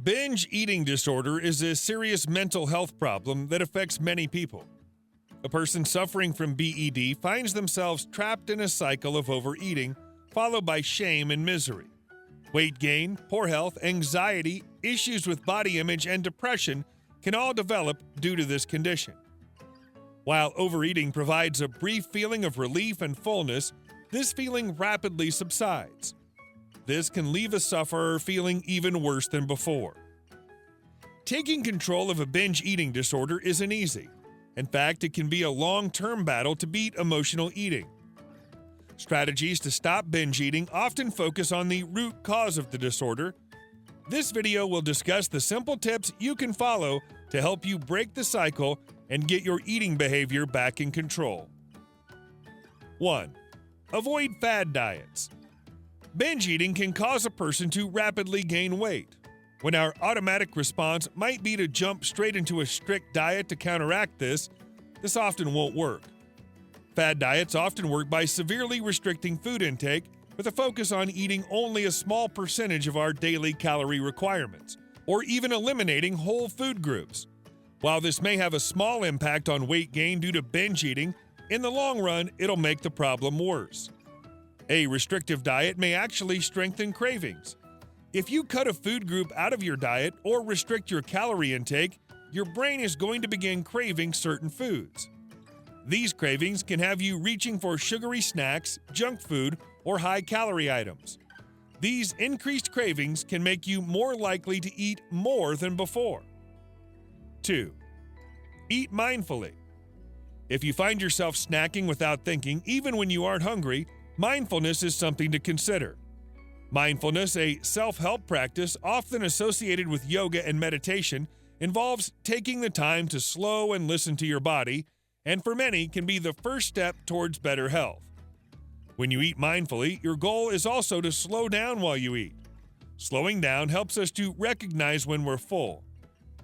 Binge eating disorder is a serious mental health problem that affects many people. A person suffering from B.E.D finds themselves trapped in a cycle of overeating, followed by shame and misery. Weight gain, poor health, anxiety, issues with body image, and depression can all develop due to this condition. While overeating provides a brief feeling of relief and fullness, this feeling rapidly subsides. This can leave a sufferer feeling even worse than before. Taking control of a binge eating disorder isn't easy. In fact, it can be a long-term battle to beat emotional eating. Strategies to stop binge eating often focus on the root cause of the disorder. This video will discuss the simple tips you can follow to help you break the cycle and get your eating behavior back in control. 1. Avoid fad diets. Binge eating can cause a person to rapidly gain weight. When our automatic response might be to jump straight into a strict diet to counteract this often won't work. Fad diets often work by severely restricting food intake with a focus on eating only a small percentage of our daily calorie requirements, or even eliminating whole food groups. While this may have a small impact on weight gain due to binge eating, in the long run, it'll make the problem worse. A restrictive diet may actually strengthen cravings. If you cut a food group out of your diet or restrict your calorie intake, your brain is going to begin craving certain foods. These cravings can have you reaching for sugary snacks, junk food, or high-calorie items. These increased cravings can make you more likely to eat more than before. 2. Eat mindfully. If you find yourself snacking without thinking, even when you aren't hungry, mindfulness is something to consider. Mindfulness, a self-help practice often associated with yoga and meditation, involves taking the time to slow and listen to your body, and for many can be the first step towards better health. When you eat mindfully, your goal is also to slow down while you eat. Slowing down helps us to recognize when we're full.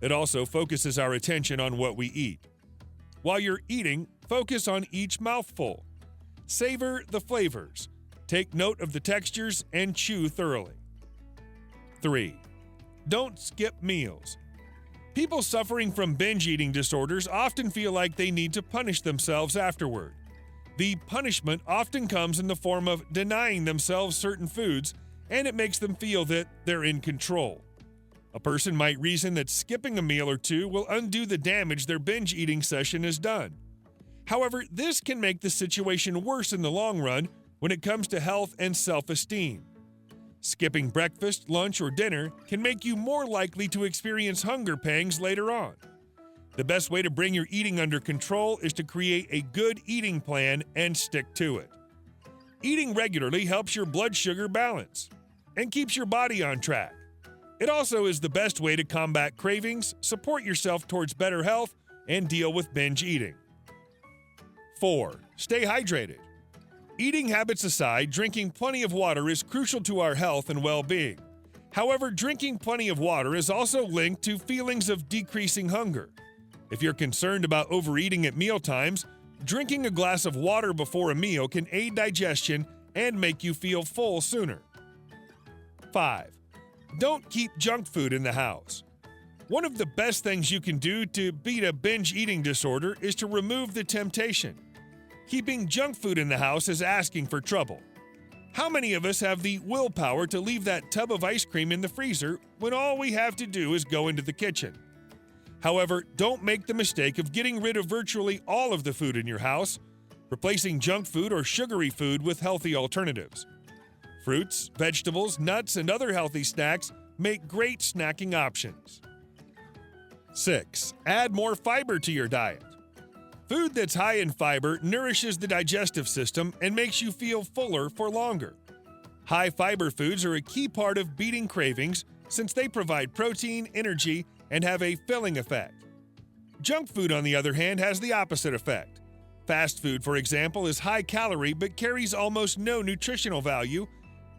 It also focuses our attention on what we eat. While you're eating, focus on each mouthful. Savor the flavors. Take note of the textures and chew thoroughly. 3. Don't skip meals. People suffering from binge eating disorders often feel like they need to punish themselves afterward. The punishment often comes in the form of denying themselves certain foods, and it makes them feel that they're in control. A person might reason that skipping a meal or two will undo the damage their binge eating session has done. However, this can make the situation worse in the long run when it comes to health and self-esteem. Skipping breakfast, lunch, or dinner can make you more likely to experience hunger pangs later on. The best way to bring your eating under control is to create a good eating plan and stick to it. Eating regularly helps your blood sugar balance and keeps your body on track. It also is the best way to combat cravings, support yourself towards better health, and deal with binge eating. 4. Stay hydrated. Eating habits aside, drinking plenty of water is crucial to our health and well-being. However, drinking plenty of water is also linked to feelings of decreasing hunger. If you're concerned about overeating at mealtimes, drinking a glass of water before a meal can aid digestion and make you feel full sooner. 5. Don't keep junk food in the house. One of the best things you can do to beat a binge eating disorder is to remove the temptation. Keeping junk food in the house is asking for trouble. How many of us have the willpower to leave that tub of ice cream in the freezer when all we have to do is go into the kitchen? However, don't make the mistake of getting rid of virtually all of the food in your house, replacing junk food or sugary food with healthy alternatives. Fruits, vegetables, nuts, and other healthy snacks make great snacking options. 6. Add more fiber to your diet. Food that's high in fiber nourishes the digestive system and makes you feel fuller for longer. High fiber foods are a key part of beating cravings since they provide protein, energy, and have a filling effect. Junk food, on the other hand, has the opposite effect. Fast food, for example, is high calorie but carries almost no nutritional value,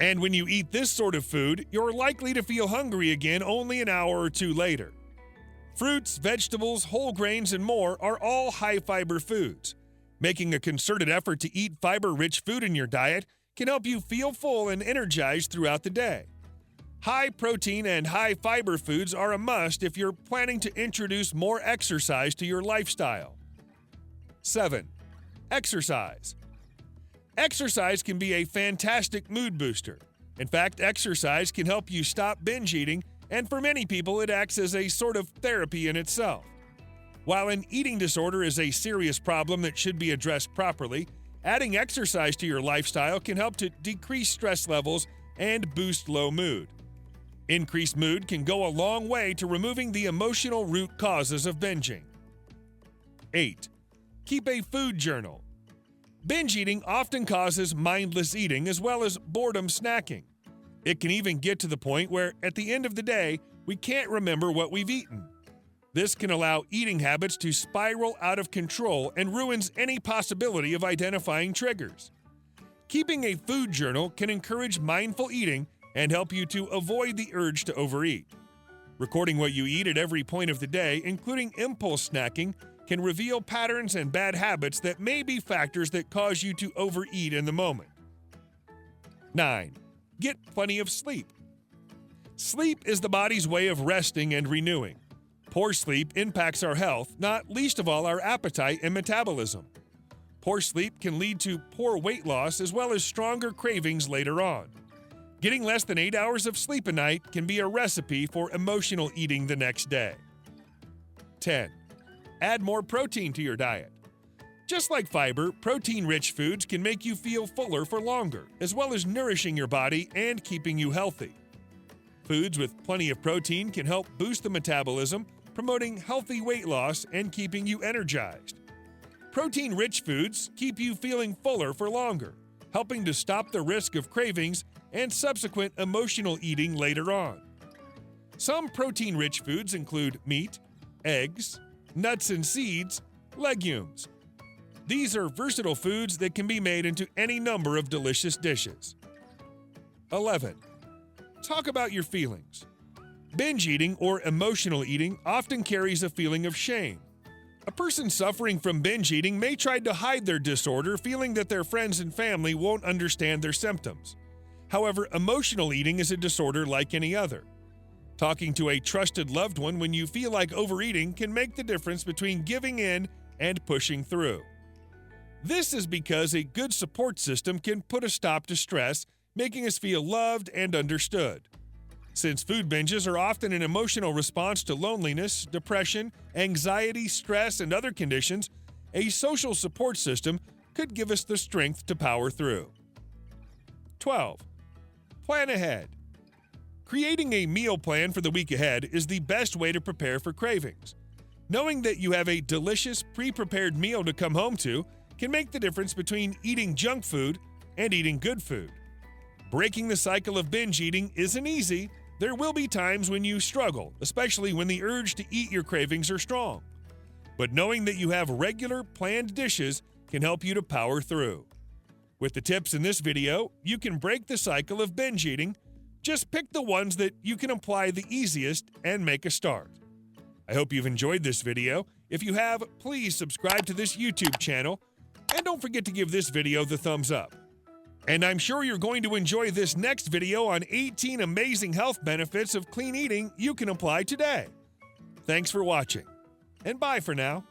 and when you eat this sort of food, you're likely to feel hungry again only an hour or two later. Fruits, vegetables, whole grains, and more are all high-fiber foods. Making a concerted effort to eat fiber-rich food in your diet can help you feel full and energized throughout the day. High protein and high fiber foods are a must if you're planning to introduce more exercise to your lifestyle. 7. Exercise. Exercise can be a fantastic mood booster. In fact, exercise can help you stop binge eating, and for many people, it acts as a sort of therapy in itself. While an eating disorder is a serious problem that should be addressed properly, adding exercise to your lifestyle can help to decrease stress levels and boost low mood. Increased mood can go a long way to removing the emotional root causes of binging. 8. Keep a food journal. Binge eating often causes mindless eating as well as boredom snacking. It can even get to the point where, at the end of the day, we can't remember what we've eaten. This can allow eating habits to spiral out of control and ruins any possibility of identifying triggers. Keeping a food journal can encourage mindful eating and help you to avoid the urge to overeat. Recording what you eat at every point of the day, including impulse snacking, can reveal patterns and bad habits that may be factors that cause you to overeat in the moment. 9. Get plenty of sleep. Sleep is the body's way of resting and renewing. Poor sleep impacts our health, not least of all our appetite and metabolism. Poor sleep can lead to poor weight loss as well as stronger cravings later on. Getting less than 8 hours of sleep a night can be a recipe for emotional eating the next day. 10. Add more protein to your diet. Just like fiber, protein-rich foods can make you feel fuller for longer, as well as nourishing your body and keeping you healthy. Foods with plenty of protein can help boost the metabolism, promoting healthy weight loss and keeping you energized. Protein-rich foods keep you feeling fuller for longer, helping to stop the risk of cravings and subsequent emotional eating later on. Some protein-rich foods include meat, eggs, nuts and seeds, legumes. These are versatile foods that can be made into any number of delicious dishes. 11. Talk about your feelings. Binge eating or emotional eating often carries a feeling of shame. A person suffering from binge eating may try to hide their disorder, feeling that their friends and family won't understand their symptoms. However, emotional eating is a disorder like any other. Talking to a trusted loved one when you feel like overeating can make the difference between giving in and pushing through. This is because a good support system can put a stop to stress, making us feel loved and understood. Since food binges are often an emotional response to loneliness, depression, anxiety, stress, and other conditions, a social support system could give us the strength to power through. 12. Plan ahead. Creating a meal plan for the week ahead is the best way to prepare for cravings. Knowing that you have a delicious, pre-prepared meal to come home to can make the difference between eating junk food and eating good food. Breaking the cycle of binge eating isn't easy. There will be times when you struggle, especially when the urge to eat your cravings are strong. But knowing that you have regular, planned dishes can help you to power through. With the tips in this video, you can break the cycle of binge eating. Just pick the ones that you can apply the easiest and make a start. I hope you've enjoyed this video. If you have, please subscribe to this YouTube channel, and don't forget to give this video the thumbs up. And I'm sure you're going to enjoy this next video on 18 amazing health benefits of clean eating you can apply today. Thanks for watching, and bye for now.